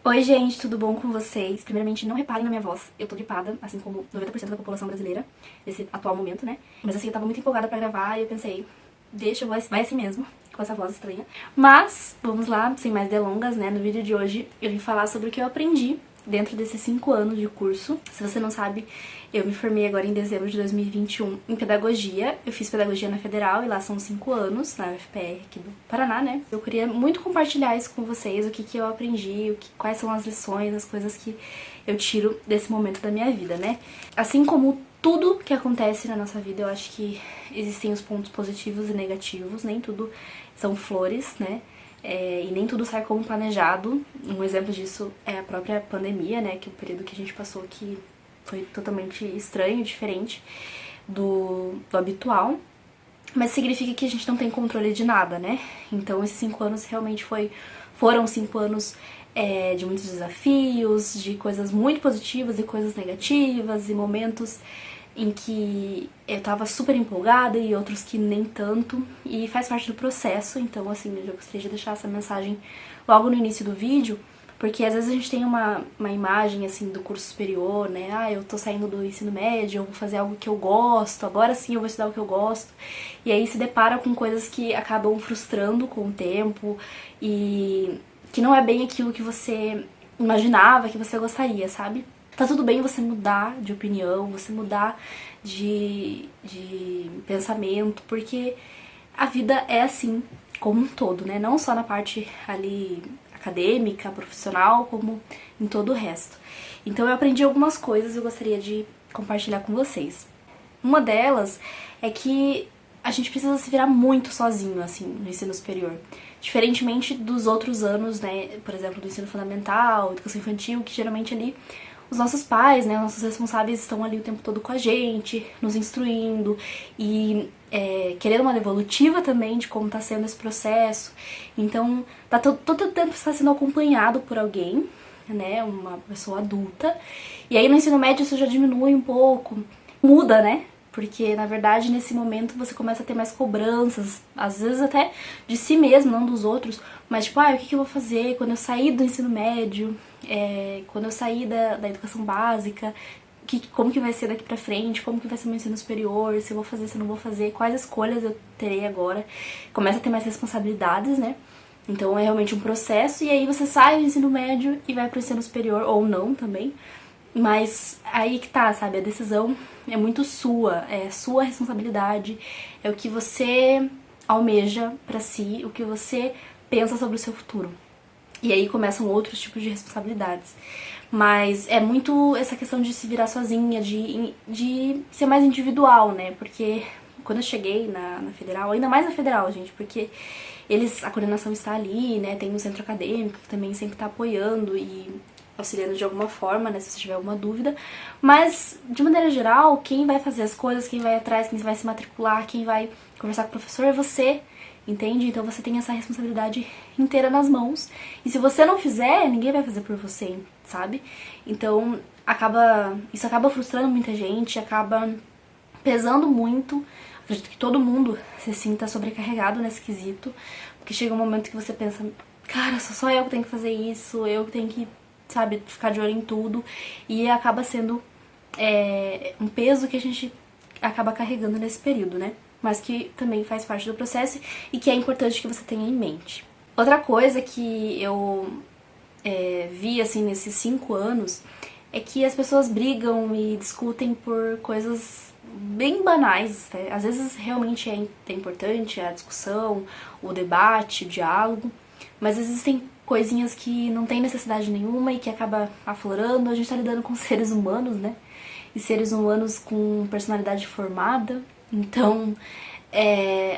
Oi, gente, tudo bom com vocês? Primeiramente, não reparem na minha voz. Eu tô gripada, assim como 90% da população brasileira, nesse atual momento, né? Mas assim, eu tava muito empolgada pra gravar e eu pensei, deixa, vai assim mesmo, com essa voz estranha. Mas, vamos lá, sem mais delongas, né? No vídeo de hoje, eu vim falar sobre o que eu aprendi dentro desses 5 anos de curso. Se você não sabe, eu me formei agora em dezembro de 2021 em pedagogia. Eu fiz pedagogia na Federal e lá são 5 anos, na UFPR aqui do Paraná, né? Eu queria muito compartilhar isso com vocês, o que eu aprendi, quais são as lições, as coisas que eu tiro desse momento da minha vida, né? Assim como tudo que acontece na nossa vida, eu acho que existem os pontos positivos e negativos, nem tudo são flores, né? E nem tudo sai como planejado. Um exemplo disso é a própria pandemia, né? Que é o período que a gente passou que foi totalmente estranho, diferente do habitual. Mas significa que a gente não tem controle de nada, né? Então esses 5 anos realmente foram 5 anos de muitos desafios, de coisas muito positivas e coisas negativas, e momentos em que eu tava super empolgada e outros que nem tanto, e faz parte do processo. Então, assim, eu gostaria de deixar essa mensagem logo no início do vídeo, porque às vezes a gente tem uma imagem, assim, do curso superior, né? Ah, eu tô saindo do ensino médio, eu vou fazer algo que eu gosto, agora sim eu vou estudar o que eu gosto. E aí se depara com coisas que acabam frustrando com o tempo e que não é bem aquilo que você imaginava, que você gostaria, sabe? Tá tudo bem você mudar de opinião, você mudar de pensamento, porque a vida é assim, como um todo, né? Não só na parte ali acadêmica, profissional, como em todo o resto. Então eu aprendi algumas coisas e eu gostaria de compartilhar com vocês. Uma delas é que a gente precisa se virar muito sozinho, assim, no ensino superior. Diferentemente dos outros anos, né, por exemplo, do ensino fundamental, educação infantil, que geralmente ali os nossos pais, né, nossos responsáveis estão ali o tempo todo com a gente, nos instruindo e querendo uma devolutiva também de como está sendo esse processo. Então, tá todo o tempo está sendo acompanhado por alguém, né, uma pessoa adulta. E aí no ensino médio isso já diminui um pouco, muda, né? Porque, na verdade, nesse momento você começa a ter mais cobranças, às vezes até de si mesmo, não dos outros, mas tipo, o que eu vou fazer quando eu sair do ensino médio, quando eu sair da educação básica, como que vai ser daqui pra frente, como que vai ser meu ensino superior, se eu vou fazer, se eu não vou fazer, quais escolhas eu terei agora. Começa a ter mais responsabilidades, né? Então é realmente um processo, e aí você sai do ensino médio e vai pro ensino superior, ou não também. Mas aí que tá, sabe? A decisão é muito sua, é sua responsabilidade, é o que você almeja pra si, o que você pensa sobre o seu futuro. E aí começam outros tipos de responsabilidades. Mas é muito essa questão de se virar sozinha, de ser mais individual, né? Porque quando eu cheguei na Federal, ainda mais na Federal, gente, porque a coordenação está ali, né? Tem um centro acadêmico que também sempre tá apoiando e auxiliando de alguma forma, né, se você tiver alguma dúvida. Mas, de maneira geral, quem vai fazer as coisas, quem vai atrás, quem vai se matricular, quem vai conversar com o professor é você, entende? Então você tem essa responsabilidade inteira nas mãos. E se você não fizer, ninguém vai fazer por você, sabe? Então, isso acaba frustrando muita gente, acaba pesando muito. Acredito que todo mundo se sinta sobrecarregado nesse quesito, porque chega um momento que você pensa, cara, sou só eu que tenho que fazer isso, eu que tenho que, sabe, ficar de olho em tudo, e acaba sendo um peso que a gente acaba carregando nesse período, né? Mas que também faz parte do processo e que é importante que você tenha em mente. Outra coisa que eu vi, assim, nesses 5 anos é que as pessoas brigam e discutem por coisas bem banais, né? Às vezes realmente é importante a discussão, o debate, o diálogo, mas existem coisinhas que não tem necessidade nenhuma e que acaba aflorando. A gente tá lidando com seres humanos, né? E seres humanos com personalidade formada, então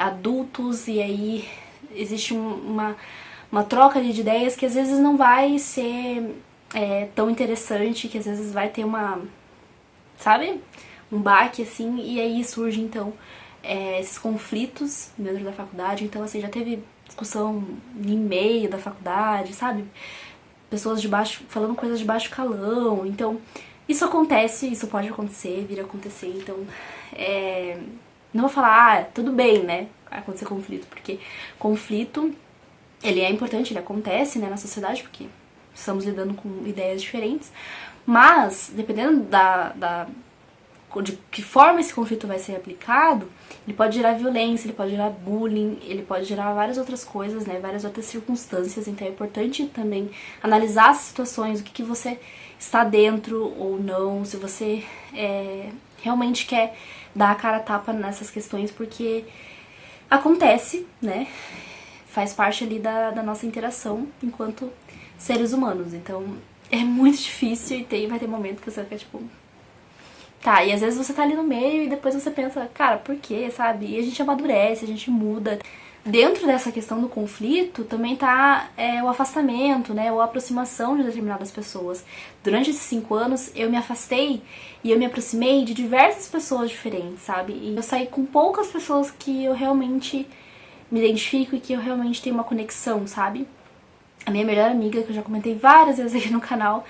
adultos, e aí existe uma troca de ideias que às vezes não vai ser tão interessante, que às vezes vai ter sabe? Um baque, assim, e aí surge, então, esses conflitos dentro da faculdade. Então, assim, já teve discussão em meio da faculdade, sabe? Pessoas de baixo, falando coisas de baixo calão. Então, isso acontece, isso pode acontecer, vir a acontecer. Então, não vou falar, tudo bem, né? Acontecer conflito, porque conflito, ele é importante, ele acontece, né, na sociedade, porque estamos lidando com ideias diferentes, mas dependendo de que forma esse conflito vai ser aplicado, ele pode gerar violência, ele pode gerar bullying, ele pode gerar várias outras coisas, né, várias outras circunstâncias, então é importante também analisar as situações, o que você está dentro ou não, se você realmente quer dar a cara a tapa nessas questões, porque acontece, né, faz parte ali da nossa interação enquanto seres humanos, então é muito difícil e vai ter momento que você vai ficar tipo... Tá, e às vezes você tá ali no meio e depois você pensa, cara, por quê, sabe? E a gente amadurece, a gente muda. Dentro dessa questão do conflito também tá o afastamento, né? Ou a aproximação de determinadas pessoas. Durante esses 5 anos eu me afastei e eu me aproximei de diversas pessoas diferentes, sabe? E eu saí com poucas pessoas que eu realmente me identifico e que eu realmente tenho uma conexão, sabe? A minha melhor amiga, que eu já comentei várias vezes aqui no canal,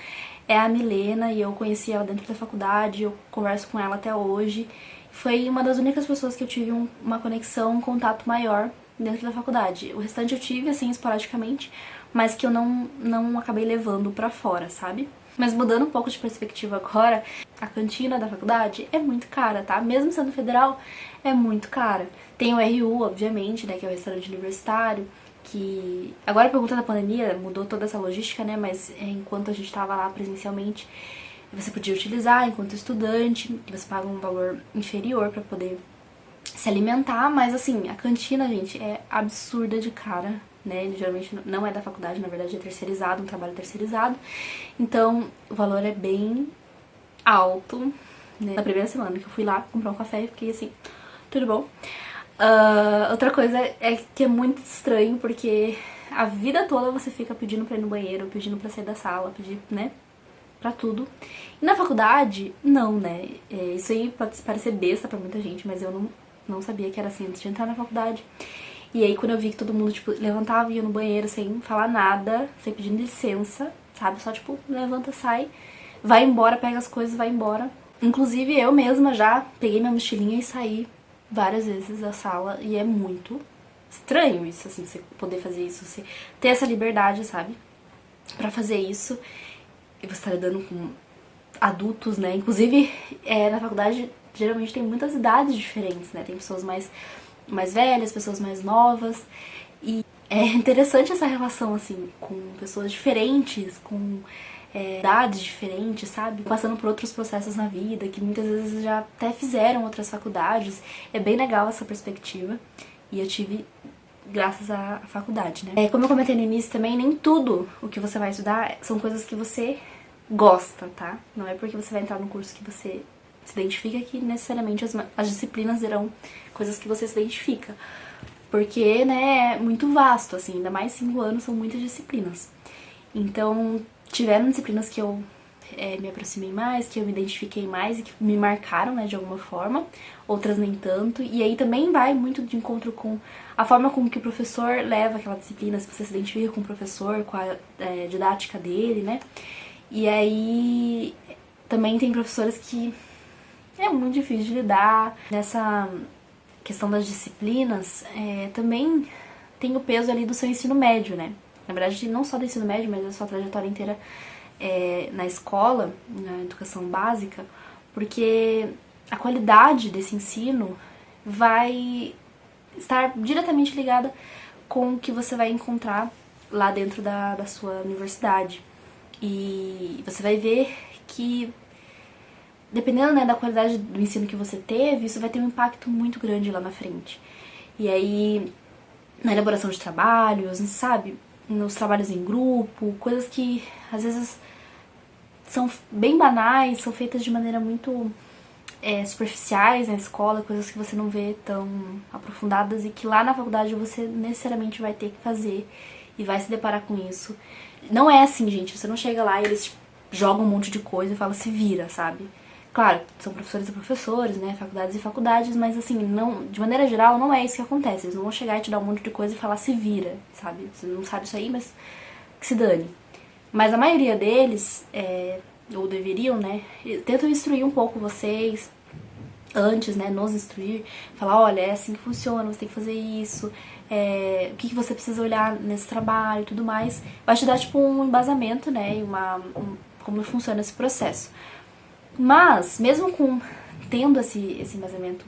é a Milena, e eu conheci ela dentro da faculdade, eu converso com ela até hoje. Foi uma das únicas pessoas que eu tive uma conexão, um contato maior dentro da faculdade. O restante eu tive, assim, esporadicamente, mas que eu não acabei levando pra fora, sabe? Mas mudando um pouco de perspectiva agora, a cantina da faculdade é muito cara, tá? Mesmo sendo federal, é muito cara. Tem o RU, obviamente, né, que é o restaurante universitário, que agora por conta da pandemia mudou toda essa logística, né, mas enquanto a gente tava lá presencialmente, você podia utilizar enquanto estudante, você paga um valor inferior pra poder se alimentar, mas assim, a cantina, gente, é absurda de cara, né, ele geralmente não é da faculdade, na verdade é terceirizado, um trabalho terceirizado, então o valor é bem alto, né. Na primeira semana que eu fui lá comprar um café, eu fiquei assim, tudo bom? Outra coisa é que é muito estranho, porque a vida toda você fica pedindo pra ir no banheiro, pedindo pra sair da sala, pedir, né, pra tudo. E na faculdade, não, né, isso aí pode parecer besta pra muita gente, mas eu não sabia que era assim antes de entrar na faculdade. E aí quando eu vi que todo mundo, tipo, levantava e ia no banheiro sem falar nada, sem pedir licença, sabe, só tipo, levanta, sai, vai embora, pega as coisas, vai embora. Inclusive eu mesma já peguei minha mochilinha e saí várias vezes da sala, e é muito estranho isso, assim, você poder fazer isso, você ter essa liberdade, sabe, pra fazer isso, e você tá lidando com adultos, né, inclusive na faculdade geralmente tem muitas idades diferentes, né, tem pessoas mais velhas, pessoas mais novas, e é interessante essa relação, assim, com pessoas diferentes, com idades diferentes, sabe? Passando por outros processos na vida, que muitas vezes já até fizeram outras faculdades. É bem legal essa perspectiva. E eu tive graças à faculdade, né? Como eu comentei no início também, nem tudo o que você vai estudar são coisas que você gosta, tá? Não é porque você vai entrar num curso que você se identifica que necessariamente as disciplinas serão coisas que você se identifica. Porque, né, é muito vasto, assim, ainda mais 5 anos são muitas disciplinas. Então, tiveram disciplinas que eu me aproximei mais, que eu me identifiquei mais e que me marcaram, né, de alguma forma, outras nem tanto. E aí também vai muito de encontro com a forma como que o professor leva aquela disciplina, se você se identifica com o professor, com a didática dele, né. E aí também tem professores que é muito difícil de lidar. Nessa questão das disciplinas, também tem o peso ali do seu ensino médio, né. Na verdade, não só do ensino médio, mas da sua trajetória inteira na escola, na educação básica, porque a qualidade desse ensino vai estar diretamente ligada com o que você vai encontrar lá dentro da sua universidade. E você vai ver que, dependendo, né, da qualidade do ensino que você teve, isso vai ter um impacto muito grande lá na frente. E aí, na elaboração de trabalhos, sabe? Nos trabalhos em grupo, coisas que às vezes são bem banais, são feitas de maneira muito superficiais na escola, coisas que você não vê tão aprofundadas e que lá na faculdade você necessariamente vai ter que fazer e vai se deparar com isso. Não é assim, gente, você não chega lá e eles jogam um monte de coisa e falam se vira, sabe? Claro, são professores e professores, né, faculdades e faculdades, mas assim, não, de maneira geral não é isso que acontece. Eles não vão chegar e te dar um monte de coisa e falar se vira, sabe? Você não sabe isso aí, mas que se dane. Mas a maioria deles, ou deveriam, né, tentam instruir um pouco vocês, antes, né, nos instruir, falar, olha, é assim que funciona, você tem que fazer isso, o que você precisa olhar nesse trabalho e tudo mais, vai te dar, tipo, um embasamento, né, e como funciona esse processo. Mas, mesmo tendo esse embasamento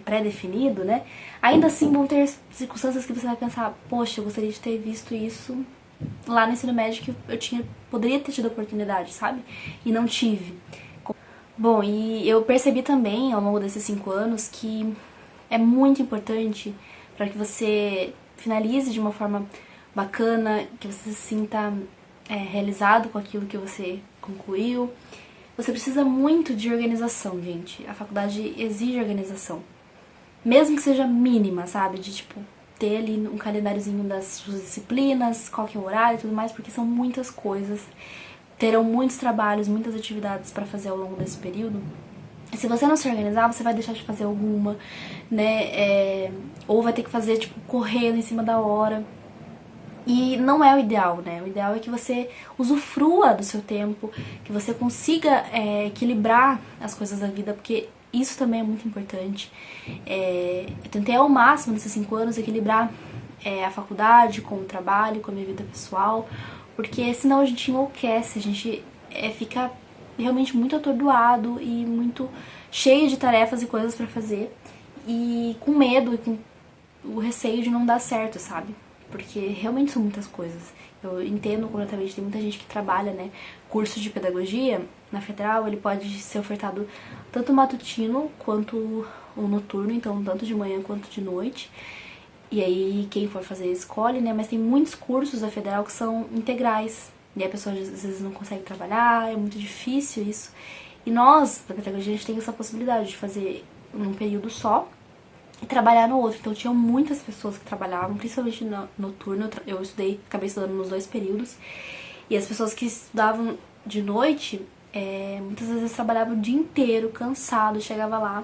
pré-definido, né, ainda assim vão ter circunstâncias que você vai pensar, poxa, eu gostaria de ter visto isso lá no ensino médio que poderia ter tido oportunidade, sabe? E não tive. Bom, e eu percebi também ao longo desses 5 anos que é muito importante para que você finalize de uma forma bacana, que você se sinta realizado com aquilo que você concluiu. Você precisa muito de organização, gente. A faculdade exige organização. Mesmo que seja mínima, sabe? De, tipo, ter ali um calendáriozinho das suas disciplinas, qual que é o horário e tudo mais, porque são muitas coisas. Terão muitos trabalhos, muitas atividades para fazer ao longo desse período. E se você não se organizar, você vai deixar de fazer alguma, né? Ou vai ter que fazer, tipo, correndo em cima da hora. E não é o ideal, né? O ideal é que você usufrua do seu tempo, que você consiga equilibrar as coisas da vida, porque isso também é muito importante. Eu tentei ao máximo nesses 5 anos equilibrar a faculdade com o trabalho, com a minha vida pessoal, porque senão a gente enlouquece, a gente fica realmente muito atordoado e muito cheio de tarefas e coisas pra fazer e com medo e com o receio de não dar certo, sabe? Porque realmente são muitas coisas. Eu entendo completamente, tem muita gente que trabalha, né? Curso de pedagogia na Federal, ele pode ser ofertado tanto matutino quanto o noturno, então tanto de manhã quanto de noite. E aí quem for fazer escolhe, né? Mas tem muitos cursos da Federal que são integrais. E a pessoa às vezes não consegue trabalhar, é muito difícil isso. E nós, da pedagogia, a gente tem essa possibilidade de fazer num período só e trabalhar no outro. Então tinha muitas pessoas que trabalhavam, principalmente no noturno. Eu estudei, acabei estudando nos 2 períodos. E as pessoas que estudavam de noite, muitas vezes trabalhavam o dia inteiro, cansado, chegava lá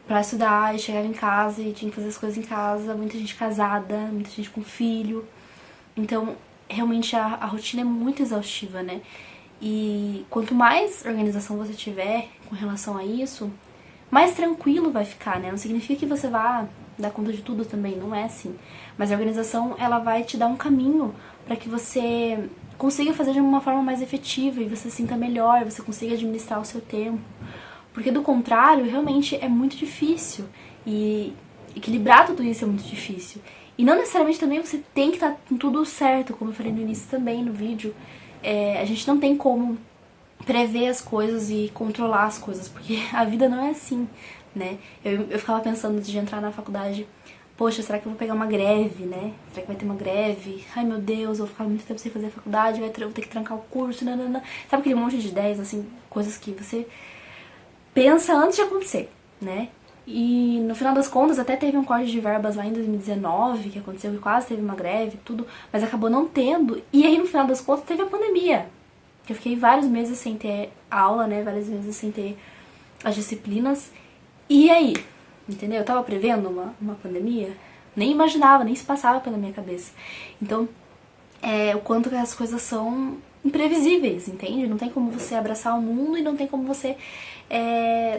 pra estudar e chegava em casa e tinha que fazer as coisas em casa, muita gente casada, muita gente com filho. Então, realmente a rotina é muito exaustiva, né? E quanto mais organização você tiver com relação a isso, mais tranquilo vai ficar, né? Não significa que você vá dar conta de tudo também, não é assim. Mas a organização, ela vai te dar um caminho para que você consiga fazer de uma forma mais efetiva e você se sinta melhor, você consiga administrar o seu tempo. Porque do contrário, realmente é muito difícil. E equilibrar tudo isso é muito difícil. E não necessariamente também você tem que estar com tudo certo, como eu falei no início também, no vídeo. A gente não tem como prever as coisas e controlar as coisas, porque a vida não é assim, né? Eu ficava pensando antes de entrar na faculdade, poxa, será que eu vou pegar uma greve, né? Será que vai ter uma greve? Ai, meu Deus, eu vou ficar muito tempo sem fazer a faculdade, eu vou ter que trancar o curso, nanana. Sabe aquele monte de ideias, assim, coisas que você pensa antes de acontecer, né? E no final das contas até teve um corte de verbas lá em 2019 que aconteceu e quase teve uma greve e tudo, mas acabou não tendo. E aí no final das contas teve a pandemia. Eu fiquei vários meses sem ter aula, né? Vários meses sem ter as disciplinas. E aí? Entendeu? Eu tava prevendo uma pandemia? Nem imaginava, nem se passava pela minha cabeça. Então, o quanto que as coisas são imprevisíveis, entende? Não tem como você abraçar o mundo e não tem como você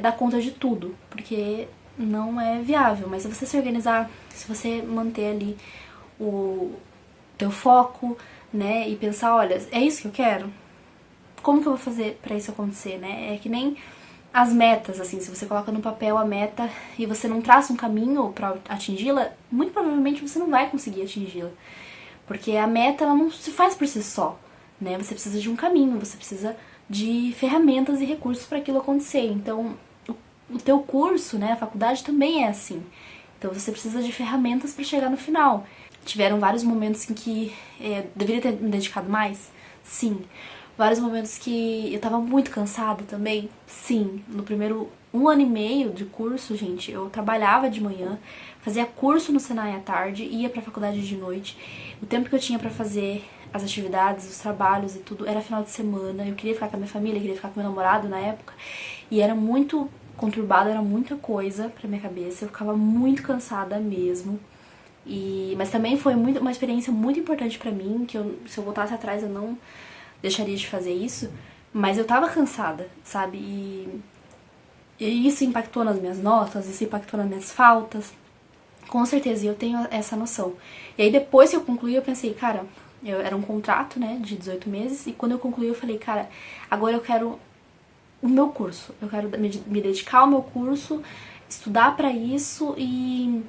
dar conta de tudo, porque não é viável. Mas se você se organizar, se você manter ali o teu foco, né, e pensar, olha, é isso que eu quero? Como que eu vou fazer pra isso acontecer, né? É que nem as metas, assim, se você coloca no papel a meta e você não traça um caminho pra atingi-la, muito provavelmente você não vai conseguir atingi-la. Porque a meta, ela não se faz por si só, né? Você precisa de um caminho, você precisa de ferramentas e recursos para aquilo acontecer. Então, o teu curso, né, a faculdade também é assim. Então, você precisa de ferramentas para chegar no final. Tiveram vários momentos em que deveria ter me dedicado mais? Sim. Vários momentos que eu tava muito cansada também? Sim. No primeiro 1 ano e meio de curso, gente, eu trabalhava de manhã, fazia curso no Senai à tarde, ia pra faculdade de noite. O tempo que eu tinha pra fazer as atividades, os trabalhos e tudo, era final de semana. Eu queria ficar com a minha família, queria ficar com meu namorado na época. E era muito conturbado, era muita coisa pra minha cabeça. Eu ficava muito cansada mesmo. Mas também foi uma experiência muito importante pra mim, que se eu voltasse atrás eu não deixaria de fazer isso. Mas eu tava cansada, sabe? E isso impactou nas minhas notas, isso impactou nas minhas faltas. Com certeza, e eu tenho essa noção. E aí depois que eu concluí, eu pensei, cara, era um contrato, né, de 18 meses, e quando eu concluí eu falei, cara, agora eu quero o meu curso. Eu quero me dedicar ao meu curso, estudar pra isso e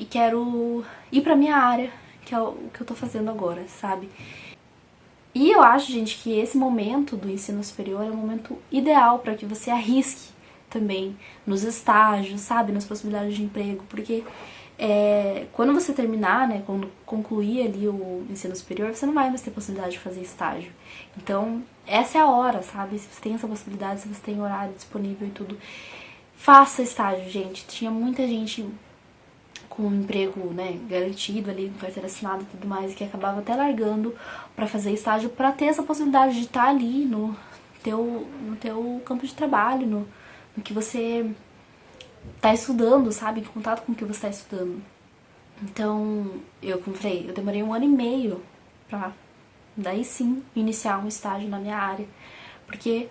quero ir pra minha área, que é o que eu tô fazendo agora, sabe? E eu acho, gente, que esse momento do ensino superior é um momento ideal para que você arrisque também nos estágios, sabe, nas possibilidades de emprego, porque quando você terminar, né, quando concluir ali o ensino superior, você não vai mais ter possibilidade de fazer estágio. Então, essa é a hora, sabe? Se você tem essa possibilidade, se você tem horário disponível e tudo, faça estágio, gente. Tinha muita gente com um emprego, né, garantido ali, com carteira assinada e tudo mais, que acabava até largando pra fazer estágio, pra ter essa possibilidade de estar ali no teu campo de trabalho, no que você tá estudando, sabe, em contato com o que você tá estudando. Então, como eu falei, eu demorei 1 ano e meio pra daí sim iniciar um estágio na minha área, porque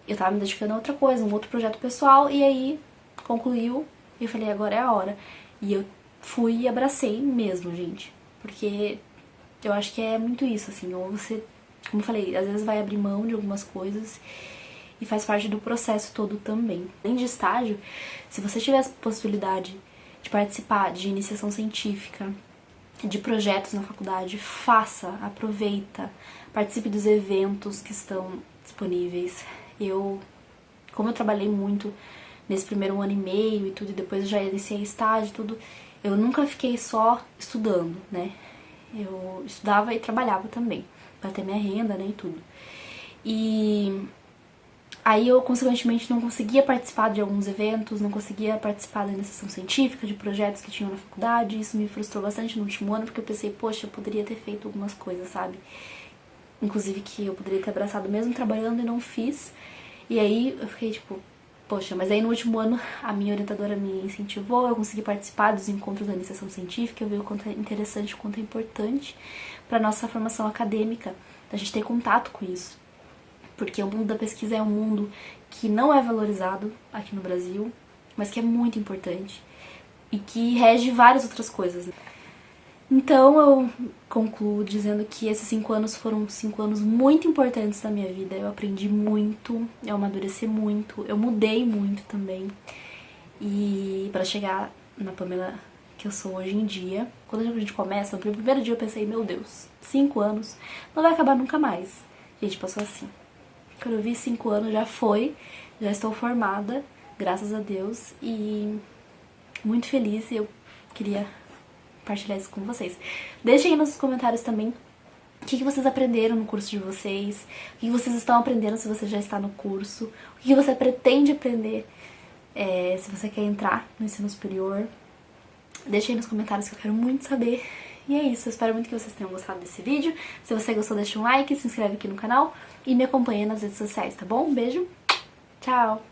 eu tava me dedicando a outra coisa, um outro projeto pessoal, e aí concluiu e eu falei, agora é a hora. E eu fui e abracei mesmo, gente, porque eu acho que é muito isso, assim, ou você, como eu falei, às vezes vai abrir mão de algumas coisas e faz parte do processo todo também. Além de estágio, se você tiver a possibilidade de participar de iniciação científica, de projetos na faculdade, faça, aproveita, participe dos eventos que estão disponíveis. Como eu trabalhei muito nesse primeiro 1 ano e meio e tudo, e depois eu já iniciei estágio e tudo, eu nunca fiquei só estudando, né? Eu estudava e trabalhava também, pra ter minha renda, né, e tudo. E aí eu, consequentemente, não conseguia participar de alguns eventos, não conseguia participar da iniciação científica, de projetos que tinham na faculdade. Isso me frustrou bastante no último ano, porque eu pensei, poxa, eu poderia ter feito algumas coisas, sabe? Inclusive que eu poderia ter abraçado mesmo trabalhando e não fiz. E aí eu fiquei tipo, poxa, mas aí no último ano a minha orientadora me incentivou, eu consegui participar dos encontros da iniciação científica, eu vi o quanto é interessante, o quanto é importante para nossa formação acadêmica, a gente ter contato com isso. Porque o mundo da pesquisa é um mundo que não é valorizado aqui no Brasil, mas que é muito importante e que rege várias outras coisas. Então eu concluo dizendo que esses 5 anos foram 5 anos muito importantes da minha vida. Eu aprendi muito, eu amadureci muito, eu mudei muito também. E para chegar na Pamela que eu sou hoje em dia, quando a gente começa, no primeiro dia eu pensei, meu Deus, 5 anos, não vai acabar nunca mais. Gente, passou assim. Quando eu vi 5 anos já foi, já estou formada, graças a Deus, e muito feliz, e eu queria compartilhar isso com vocês. Deixem aí nos comentários também o que vocês aprenderam no curso de vocês, o que vocês estão aprendendo se você já está no curso, o que você pretende aprender se você quer entrar no ensino superior. Deixem aí nos comentários que eu quero muito saber. E é isso, eu espero muito que vocês tenham gostado desse vídeo. Se você gostou, deixa um like, se inscreve aqui no canal e me acompanha nas redes sociais, tá bom? Um beijo, tchau!